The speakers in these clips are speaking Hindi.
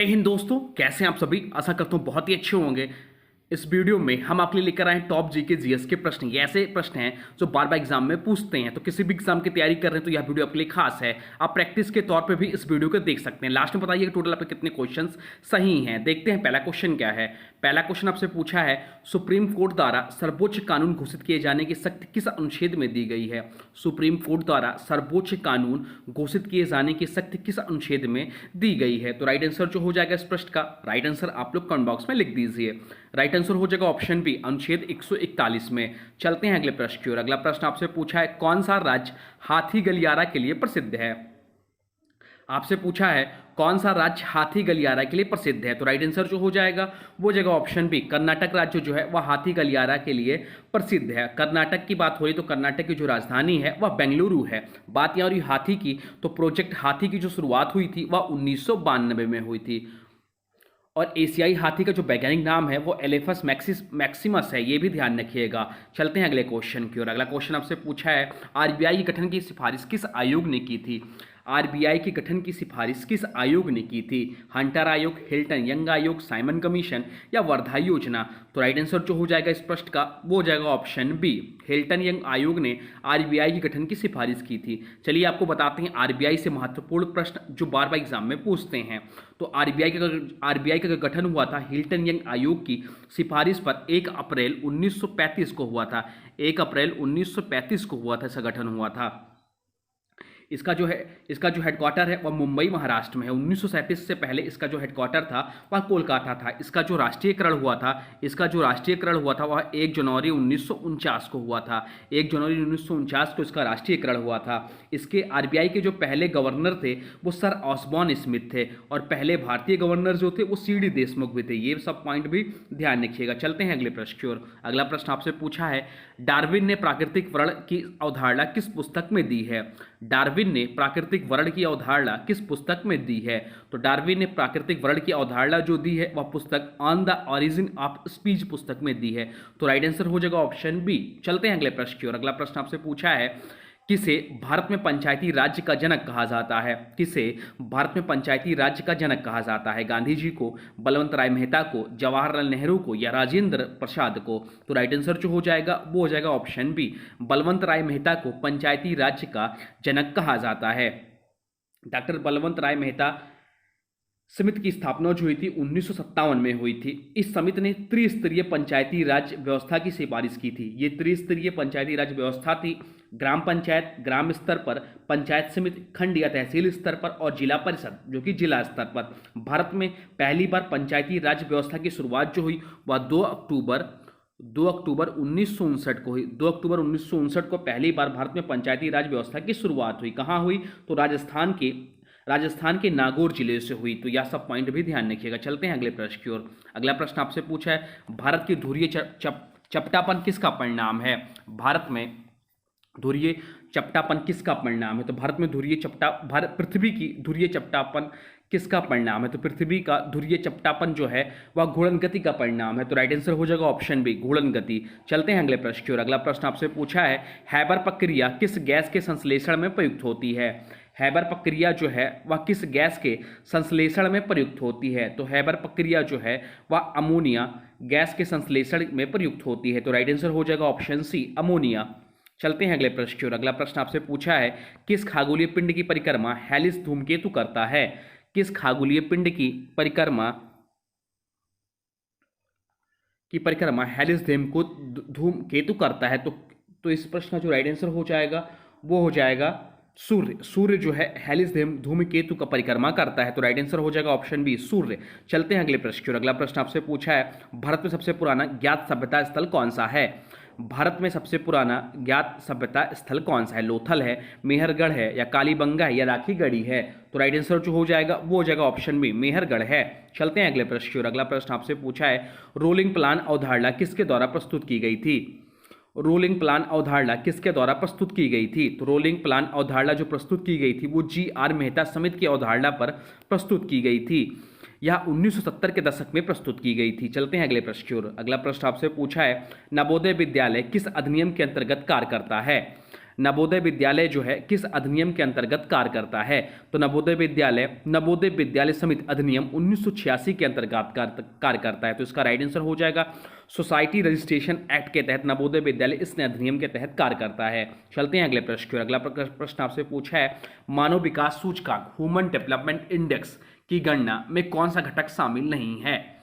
जय हिंद दोस्तों, कैसे हैं आप सभी। आशा करता हूँ बहुत ही अच्छे होंगे। इस वीडियो में हम आपके लिए लेकर आए हैं टॉप जीके जीएस के प्रश्न। ये ऐसे प्रश्न हैं जो बार बार एग्जाम में पूछते हैं, तो किसी भी एग्जाम की तैयारी कर रहे हैं तो यह वीडियो आपके लिए खास है। आप प्रैक्टिस के तौर पे भी इस वीडियो को देख सकते हैं। लास्ट में बताइए टोटल आपके कितने क्वेश्चंस सही हैं। देखते हैं पहला क्वेश्चन क्या है। पहला क्वेश्चन आपसे पूछा है, सुप्रीम कोर्ट द्वारा सर्वोच्च कानून घोषित किए जाने की शक्ति किस अनुच्छेद में दी गई है। सुप्रीम कोर्ट द्वारा सर्वोच्च कानून घोषित किए जाने की शक्ति किस अनुच्छेद में दी गई है। तो राइट आंसर जो हो जाएगा इस प्रश्न का, राइट आंसर आप लोग कमेंट बॉक्स में लिख दीजिए। राइट आंसर हो जाएगा ऑप्शन बी, अनुच्छेद 141 में। चलते हैं अगले प्रश्न की ओर। अगला प्रश्न आपसे पूछा है, कौन सा राज्य हाथी गलियारा के लिए प्रसिद्ध है। आपसे पूछा है कौन सा राज्य हाथी गलियारा के लिए प्रसिद्ध है। तो राइट आंसर जो हो जाएगा वो जगह ऑप्शन बी, कर्नाटक राज्य जो है वह हाथी गलियारा के लिए प्रसिद्ध है। कर्नाटक की बात हो रही तो कर्नाटक की जो राजधानी है वह बेंगलुरु है। बात यहाँ रही हाथी की, तो प्रोजेक्ट हाथी की जो शुरुआत हुई थी वह 1992 में हुई थी। और एशियाई हाथी का जो वैज्ञानिक नाम है वो एलेफस मैक्सिमस है, ये भी ध्यान रखिएगा। चलते हैं अगले क्वेश्चन की ओर। अगला क्वेश्चन आपसे पूछा है, आरबीआई के गठन की सिफारिश किस आयोग ने की थी। आरबीआई के गठन की सिफारिश किस आयोग ने की थी। हंटर आयोग, हिल्टन यंग आयोग, साइमन कमीशन या वर्धा योजना। तो राइट आंसर जो हो जाएगा इस प्रश्न का वो हो जाएगा ऑप्शन बी, हिल्टन यंग आयोग ने आरबीआई के गठन की सिफारिश की थी। चलिए आपको बताते हैं आरबीआई से महत्वपूर्ण प्रश्न जो बार बार एग्जाम में पूछते हैं। तो आरबीआई का गठन हुआ था हिल्टन यंग आयोग की सिफारिश पर 1 अप्रैल 1935 को हुआ था। 1 अप्रैल 1935 को हुआ था, इसका गठन हुआ था। इसका जो हेडक्वार्टर है वह मुंबई महाराष्ट्र में है। 1937 से पहले इसका जो हेडक्वार्टर था वह कोलकाता था। इसका जो राष्ट्रीयकरण हुआ था वह 1 जनवरी 1949 को हुआ था। 1 जनवरी 1949 को इसका राष्ट्रीयकरण हुआ था। इसके आरबीआई के जो पहले गवर्नर थे वो सर ऑसबॉर्न स्मिथ थे, और पहले भारतीय गवर्नर जो थे वो सीडी देशमुख भी थे। ये सब पॉइंट भी ध्यान रखिएगा। चलते हैं अगले प्रश्न की ओर। अगला प्रश्न आपसे पूछा है, डार्विन ने प्राकृतिक वर्ण की अवधारणा किस पुस्तक में दी है। डार्विन ने प्राकृतिक वर्ण की अवधारणा किस पुस्तक में दी है। तो डार्विन ने प्राकृतिक वर्ण की अवधारणा जो दी है वह पुस्तक on the origin of speech पुस्तक में दी है। तो राइट आंसर हो जाएगा ऑप्शन बी। चलते हैं अगले प्रश्न की ओर। अगला प्रश्न आपसे पूछा है, किसे भारत में पंचायती राज्य का जनक कहा जाता है। किसे भारत में पंचायती राज्य का जनक कहा जाता है। गांधी जी को, बलवंत राय मेहता को, जवाहरलाल नेहरू को या राजेंद्र प्रसाद को। तो राइट आंसर जो हो जाएगा वो हो जाएगा ऑप्शन बी, बलवंत राय मेहता को पंचायती राज्य का जनक कहा जाता है। डॉक्टर बलवंत राय मेहता समिति की स्थापना जो हुई थी 1957 में हुई थी। इस समिति ने त्रिस्तरीय पंचायती राज व्यवस्था की सिफारिश की थी। ये त्रिस्तरीय पंचायती राज व्यवस्था थी, ग्राम पंचायत, ग्राम स्तर पर, पंचायत समिति, खंड या तहसील स्तर पर और जिला परिषद जो कि जिला स्तर पर। भारत में पहली बार पंचायती राज व्यवस्था की शुरुआत जो हुई वह 2 अक्टूबर 1959 को हुई। 2 अक्टूबर 1959 को पहली बार भारत में पंचायती राज व्यवस्था की शुरुआत हुई। कहाँ हुई? तो राजस्थान के नागौर जिले से हुई। तो यह सब पॉइंट भी ध्यान रखिएगा। चलते हैं अगले प्रश्न की ओर। अगला प्रश्न आपसे पूछा है, भारत की ध्रुवीय चपटापन किसका परिणाम है। भारत में ध्रुवीय चपटापन किसका परिणाम है। तो पृथ्वी की ध्रुवीय चपटापन किसका परिणाम है। तो पृथ्वी का ध्रुवीय चपटापन जो है वह घूर्णन गति का परिणाम है। तो राइट आंसर हो जाएगा ऑप्शन बी, घूर्णन गति। चलते हैं अगले प्रश्न की ओर। अगला प्रश्न आपसे पूछा है, हैबर प्रक्रिया किस गैस के संश्लेषण में प्रयुक्त होती है। हैबर प्रक्रिया जो है वह किस गैस के संश्लेषण में प्रयुक्त होती है। तो हैबर प्रक्रिया जो है वह अमोनिया गैस के संश्लेषण में प्रयुक्त होती है। तो राइट आंसर हो जाएगा ऑप्शन सी, अमोनिया। चलते हैं अगले प्रश्न की ओर। अगला प्रश्न आपसे पूछा है, किस खगोलीय पिंड की परिक्रमा हेलिस धूमकेतु करता है। किस खगोलीय पिंड की परिक्रमा हेलिस धूमकेतु करता है। तो इस प्रश्न का जो राइट आंसर हो जाएगा वो हो जाएगा सूर्य। सूर्य जो है हेलिस धूमकेतु का परिक्रमा करता है। तो राइट आंसर हो जाएगा ऑप्शन बी, सूर्य। चलते हैं अगले प्रश्न की ओर। अगला प्रश्न आपसे पूछा है, भारत में सबसे पुराना ज्ञात सभ्यता स्थल कौन सा है। भारत में सबसे पुराना ज्ञात सभ्यता स्थल कौन सा है। लोथल है, मेहरगढ़ है या कालीबंगा है या राखीगढ़ी है। तो राइट आंसर जो हो जाएगा वो हो जाएगा ऑप्शन बी, मेहरगढ़ है। चलते हैं अगले प्रश्न की ओर। अगला प्रश्न आपसे पूछा है, रोलिंग प्लान अवधारणा किसके द्वारा प्रस्तुत की गई थी। रोलिंग प्लान अवधारणा किसके द्वारा प्रस्तुत की गई थी। तो रोलिंग प्लान अवधारणा जो प्रस्तुत की गई थी वो जी.आर. मेहता समिति की अवधारणा पर प्रस्तुत की गई थी। यह 1970 के दशक में प्रस्तुत की गई थी। चलते हैं अगले प्रश्न की ओर। अगला प्रश्न आपसे पूछा है, नवोदय विद्यालय किस अधिनियम के अंतर्गत कार्य करता है। नवोदय विद्यालय जो है किस अधिनियम के अंतर्गत कार्य करता है? तो नवोदय विद्यालय समिति अधिनियम 1986 के अंतर्गत कार्य करता है। तो इसका राइट आंसर हो जाएगा सोसाइटी रजिस्ट्रेशन एक्ट के तहत नवोदय विद्यालय इस अधिनियम के तहत कार्य करता है। चलते हैं अगले प्रश्न की ओर। अगला प्रश्न आपसे पूछा है मानव विकास सूचकांक ह्यूमन डेवलपमेंट इंडेक्स की गणना में कौन सा घटक शामिल नहीं है?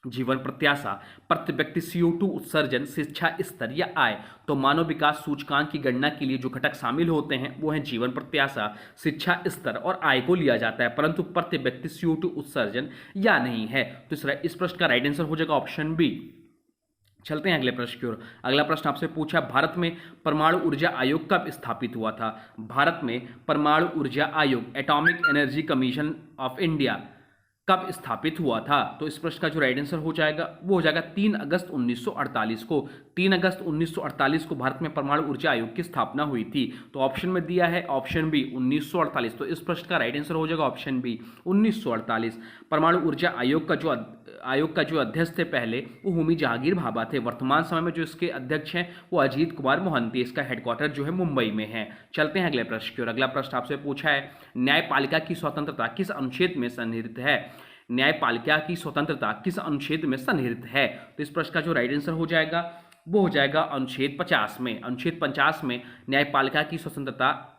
जीवन प्रत्याशा, प्रति व्यक्ति CO2 उत्सर्जन, शिक्षा स्तर या आय। तो मानव विकास सूचकांक की गणना के लिए जो घटक शामिल होते हैं वो हैं जीवन प्रत्याशा, शिक्षा स्तर और आय को लिया जाता है, परंतु प्रति व्यक्ति CO2 उत्सर्जन या नहीं है। तो इस प्रश्न का राइट आंसर हो जाएगा ऑप्शन बी। चलते हैं अगले प्रश्न की ओर। अगला प्रश्न आपसे पूछा भारत में परमाणु ऊर्जा आयोग कब स्थापित हुआ था? भारत में परमाणु ऊर्जा आयोग atomic energy commission of India कब स्थापित हुआ था? तो इस प्रश्न का जो राइट आंसर हो जाएगा वो हो जाएगा 3 अगस्त 1948 को। 3 अगस्त 1948 को भारत में परमाणु ऊर्जा आयोग की स्थापना हुई थी। तो ऑप्शन में दिया है ऑप्शन बी 1948। तो इस प्रश्न का राइट आंसर हो जाएगा ऑप्शन बी 1948। परमाणु ऊर्जा आयोग का जो अध्यक्ष थे पहले वो होमी जहांगीर भाभा थे। वर्तमान समय में जो इसके अध्यक्ष हैं वो अजीत कुमार मोहंती। इसका हेडक्वार्टर जो है मुंबई में है। चलते हैं अगले प्रश्न की ओर। अगला प्रश्न आपसे पूछा है न्यायपालिका की स्वतंत्रता किस अनुच्छेद में सन्निहित है? न्यायपालिका की स्वतंत्रता किस अनुच्छेद में सन्निहित है? तो इस प्रश्न का जो राइट आंसर हो जाएगा वो हो जाएगा अनुच्छेद 50 में। अनुच्छेद 50 में न्यायपालिका की स्वतंत्रता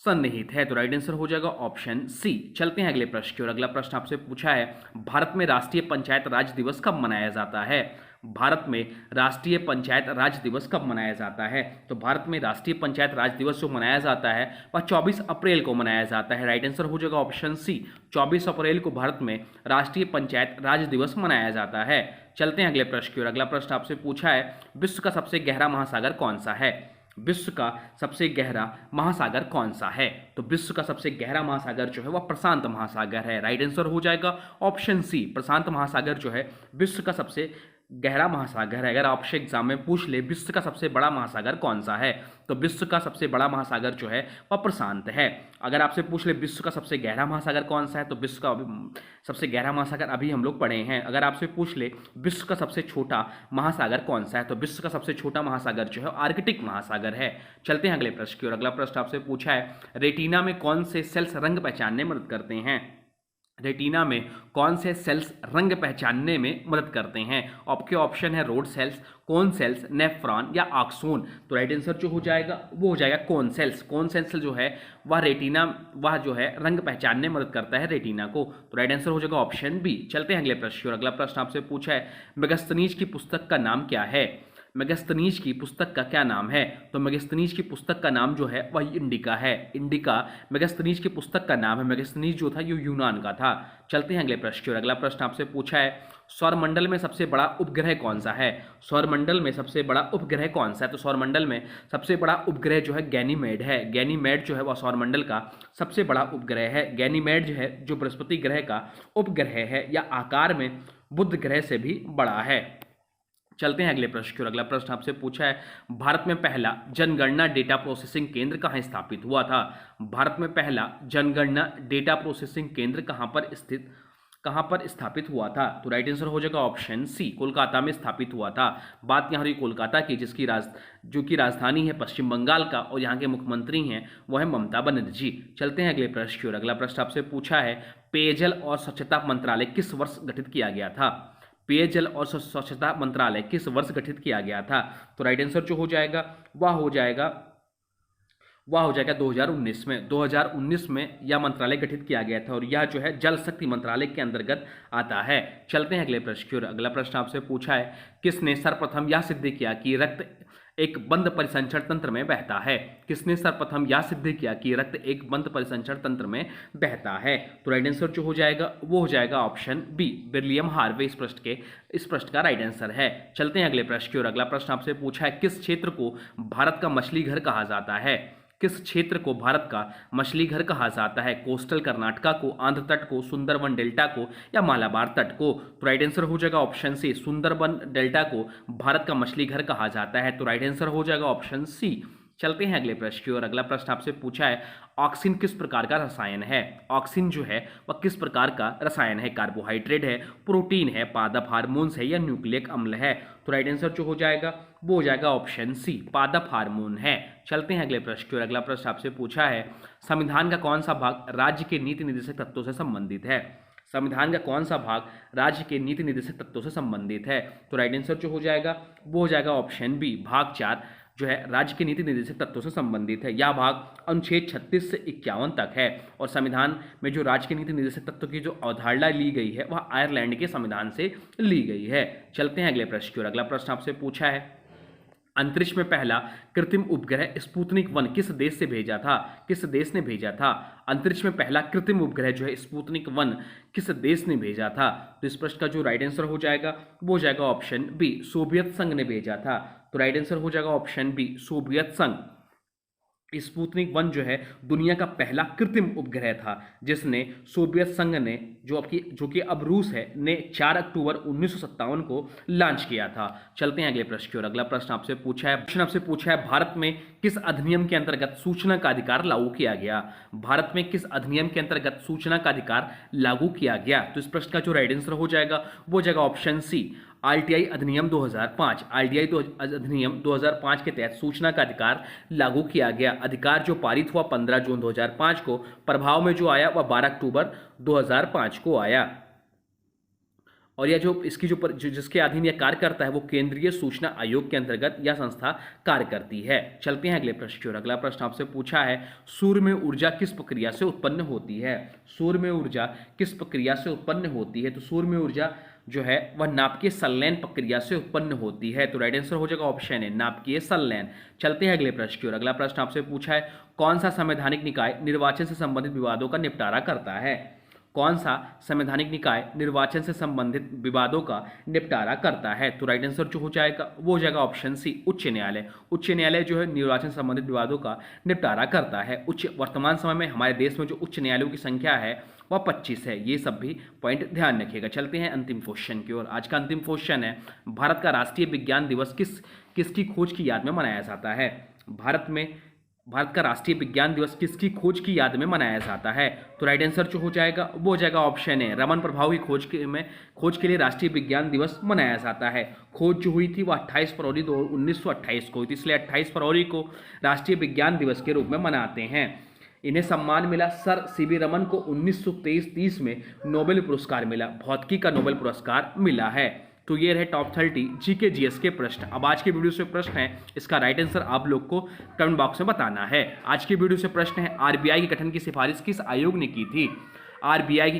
सन्निहित है। तो राइट आंसर हो जाएगा ऑप्शन सी। चलते हैं अगले प्रश्न की ओर। अगला प्रश्न आपसे पूछा है भारत में राष्ट्रीय पंचायत राज दिवस कब मनाया जाता है? भारत में राष्ट्रीय पंचायत राज दिवस कब मनाया जाता है? तो भारत में राष्ट्रीय पंचायत राज दिवस जो मनाया जाता है वह 24 अप्रैल को मनाया जाता है। राइट आंसर हो जाएगा ऑप्शन सी। 24 अप्रैल को भारत में राष्ट्रीय पंचायत राज दिवस मनाया जाता है। चलते हैं अगले प्रश्न की ओर। अगला प्रश्न आपसे पूछा है विश्व का सबसे गहरा महासागर कौन सा है? विश्व का सबसे गहरा महासागर कौन सा है? तो विश्व का सबसे गहरा महासागर जो है वह प्रशांत महासागर है। राइट आंसर हो जाएगा ऑप्शन सी। प्रशांत महासागर जो है विश्व का सबसे गहरा महासागर है। अगर आपसे एग्जाम में पूछ ले विश्व का सबसे बड़ा महासागर कौन सा है तो विश्व का सबसे बड़ा महासागर जो है वह प्रशांत है। अगर आपसे पूछ ले विश्व का सबसे गहरा महासागर कौन सा है तो विश्व का सबसे गहरा महासागर अभी हम लोग पढ़े हैं। अगर आपसे पूछ ले विश्व का सबसे छोटा महासागर कौन सा है तो विश्व का सबसे छोटा महासागर जो है आर्कटिक महासागर है। चलते हैं अगले प्रश्न की ओर। अगला प्रश्न आपसे पूछा है रेटिना में कौन से सेल्स रंग पहचानने में मदद करते हैं? रेटिना में कौन से सेल्स रंग पहचानने में मदद करते हैं? आपके ऑप्शन है rod cells, cone cells, nephron या आक्सोन। तो राइट आंसर जो हो जाएगा वो हो जाएगा कोन सेल्स। कोन सेल्स जो है वह जो है रंग पहचानने में मदद करता है रेटिना को। तो राइट आंसर हो जाएगा ऑप्शन बी। चलते हैं अगले प्रश्न और अगला प्रश्न आपसे पूछा है मेगास्थनीज की पुस्तक का नाम क्या है? मेगास्थनीज की पुस्तक का क्या नाम है? तो मेगास्थनीज की पुस्तक का नाम जो है वह इंडिका है। इंडिका मेगास्थनीज की पुस्तक का नाम है। मेगास्थनीज जो था ये यूनान का था। चलते हैं अगले प्रश्न और अगला प्रश्न आपसे पूछा है सौरमंडल में सबसे बड़ा उपग्रह कौन सा है? सौरमंडल में सबसे बड़ा उपग्रह कौन सा है? तो सौरमंडल में सबसे बड़ा उपग्रह जो है गैनीमेड है। गैनीमेड जो है वह सौरमंडल का सबसे बड़ा उपग्रह है। गैनीमेड जो है जो बृहस्पति ग्रह का उपग्रह है या आकार में बुध ग्रह से भी बड़ा है। चलते हैं अगले प्रश्न की ओर। अगला प्रश्न आपसे पूछा है भारत में पहला जनगणना डेटा प्रोसेसिंग केंद्र कहाँ स्थापित हुआ था? भारत में पहला जनगणना डेटा प्रोसेसिंग केंद्र कहाँ पर स्थापित हुआ था? तो राइट आंसर हो जाएगा ऑप्शन सी, कोलकाता में स्थापित हुआ था। बात यहाँ रही कोलकाता की जो कि राजधानी है पश्चिम बंगाल का और यहाँ के मुख्यमंत्री हैं वो है ममता बनर्जी। चलते हैं अगले प्रश्न की ओर। अगला प्रश्न आपसे पूछा है पेयजल और स्वच्छता मंत्रालय किस वर्ष गठित किया गया था? पेयजल और स्वच्छता मंत्रालय किस वर्ष गठित किया गया था? तो राइट आंसर जो हो जाएगा वह हो जाएगा 2019 में। 2019 में यह मंत्रालय गठित किया गया था और यह जो है जल शक्ति मंत्रालय के अंतर्गत आता है। चलते हैं अगले प्रश्न की ओर। अगला प्रश्न आपसे पूछा है किसने सर्वप्रथम यह सिद्ध किया कि रक्त एक बंद परिसंचरण तंत्र में बहता है? किसने सर्वप्रथम यह सिद्ध किया कि रक्त एक बंद परिसंचरण तंत्र में बहता है? तो राइट आंसर जो हो जाएगा वो हो जाएगा ऑप्शन बी, विलियम हार्वे इस प्रश्न का राइट आंसर है। चलते हैं अगले प्रश्न की ओर। अगला प्रश्न आपसे पूछा है किस क्षेत्र को भारत का मछली घर कहा जाता है? किस क्षेत्र को भारत का मछली घर कहा जाता है? कोस्टल कर्नाटका को, आंध्र तट को, सुंदरबन डेल्टा को या मालाबार तट को? तो राइट आंसर हो जाएगा ऑप्शन सी, सुंदरबन डेल्टा को भारत का मछली घर कहा जाता है। तो राइट आंसर हो जाएगा ऑप्शन सी। चलते हैं अगले प्रश्न की ओर। अगला प्रश्न आपसे पूछा है ऑक्सीन किस प्रकार का रसायन है। ऑक्सीन जो है वह किस प्रकार का रसायन है। कार्बोहाइड्रेट है, प्रोटीन है, पादप हार्मोन्स है या न्यूक्लिक अम्ल है। तो राइट आंसर जो हो जाएगा वो हो जाएगा ऑप्शन सी, पादप हार्मोन है। चलते हैं अगले प्रश्न की ओर। अगला प्रश्न आपसे पूछा है संविधान का कौन सा भाग राज्य के नीति निर्देशक तत्वों से संबंधित है। संविधान का कौन सा भाग राज्य के नीति निर्देशक तत्वों से संबंधित है। तो राइट आंसर जो हो जाएगा वो हो जाएगा ऑप्शन बी, भाग 4 जो है राज्य के नीति निर्देशक तत्वों से संबंधित है। यह भाग अनुच्छेद 36 से 51 तक है और संविधान में जो राज्य के नीति निर्देशक तत्वों की जो अवधारणा ली गई है वह आयरलैंड के संविधान से ली गई है। चलते हैं अगले प्रश्न की ओर। अगला प्रश्न आपसे पूछा है अंतरिक्ष में पहला कृत्रिम उपग्रह स्पुतनिक 1 किस देश से भेजा था। किस देश ने भेजा था। अंतरिक्ष में पहला कृत्रिम उपग्रह जो है स्पुतनिक 1 किस देश ने भेजा था। तो इस प्रश्न का जो राइट आंसर हो जाएगा वो हो जाएगा ऑप्शन बी, सोवियत संघ ने भेजा था। तो राइट आंसर हो जाएगा ऑप्शन बी, सोवियत संघ। स्पुतनिक 1 जो है दुनिया का पहला कृत्रिम उपग्रह था जिसने सोवियत संघ ने जो कि अब रूस है ने 4 अक्टूबर 1957 को लॉन्च किया था। चलते हैं अगले प्रश्न की ओर। अगला प्रश्न आपसे पूछा है भारत में किस अधिनियम के अंतर्गत सूचना का अधिकार लागू किया गया। भारत में किस अधिनियम के अंतर्गत सूचना का अधिकार लागू किया गया। तो इस प्रश्न का जो राइट आंसर हो जाएगा वो हो जाएगा ऑप्शन सी, आरटीआई अधिनियम 2005। आरटीआई अधिनियम 2005 के तहत सूचना का अधिकार लागू किया गया। अधिकार जो पारित हुआ 15 जून 2005 को, प्रभाव में जो आया वह 12 अक्टूबर 2005 को आया। और यह जो इसकी जिसके अधीन यह कार्य करता है वो केंद्रीय सूचना आयोग के अंतर्गत यह संस्था कार्य करती है। चलते हैं अगले प्रश्न की ओर। अगला प्रश्न आपसे पूछा है सूर्य में ऊर्जा किस प्रक्रिया से उत्पन्न होती है। सूर्य में ऊर्जा किस प्रक्रिया से उत्पन्न होती है। तो सूर्य में ऊर्जा जो है वह नाभिकीय संलयन प्रक्रिया से उत्पन्न होती है। तो राइट आंसर हो जाएगा ऑप्शन है, नाभिकीय संलयन। चलते हैं अगले प्रश्न की ओर। अगला प्रश्न आपसे पूछा है कौन सा संवैधानिक निकाय निर्वाचन से संबंधित विवादों का निपटारा करता है। कौन सा संवैधानिक निकाय निर्वाचन से संबंधित विवादों का निपटारा करता है। तो राइट आंसर जो हो जाएगा वो हो जाएगा ऑप्शन सी, उच्च न्यायालय। उच्च न्यायालय जो है निर्वाचन से संबंधित विवादों का निपटारा करता है। वर्तमान समय में हमारे देश में जो उच्च न्यायालयों की संख्या है वह 25 है। ये सब भी पॉइंट ध्यान रखिएगा। चलते हैं अंतिम क्वेश्चन की ओर। आज का अंतिम क्वेश्चन है भारत का राष्ट्रीय विज्ञान दिवस किसकी खोज की याद में मनाया जाता है। भारत का राष्ट्रीय विज्ञान दिवस किसकी खोज की याद में मनाया जाता है। तो राइट आंसर जो हो जाएगा वो हो जाएगा ऑप्शन है, रमन प्रभाव की खोज के लिए राष्ट्रीय विज्ञान दिवस मनाया जाता है। खोज जो हुई थी वो 28 फरवरी 1928 को हुई थी, इसलिए 28 फरवरी को राष्ट्रीय विज्ञान दिवस के रूप में मनाते हैं। इन्हें सम्मान मिला सर सीवी रमन को 1930 में नोबेल पुरस्कार मिला, भौतिकी का नोबेल पुरस्कार मिला है। तो ये रहे टॉप 30 जीके जीएस के प्रश्न। अब आज के वीडियो से प्रश्न है, इसका राइट आंसर आप लोग को कमेंट बॉक्स में बताना है। आज के वीडियो से प्रश्न है आरबीआई के गठन की सिफारिश किस आयोग ने की थी। आरबीआई की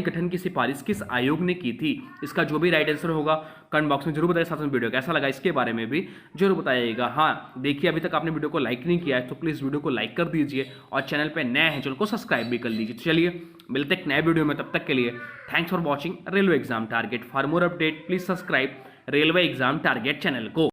गठन की सिफारिश किस आयोग ने की थी। इसका जो भी राइट आंसर होगा कमेंट बॉक्स में जरूर बताइए। साथ में वीडियो कैसा लगा इसके बारे में भी जरूर बताइएगा। हाँ देखिए, अभी तक आपने वीडियो को लाइक नहीं किया है तो प्लीज़ वीडियो को लाइक कर दीजिए और चैनल पे नए हैं चैनल को सब्सक्राइब भी कर लीजिए। तो चलिए मिलते हैं एक नए वीडियो में, तब तक के लिए thanks for watching railway exam target. For more update please subscribe railway exam target channel को।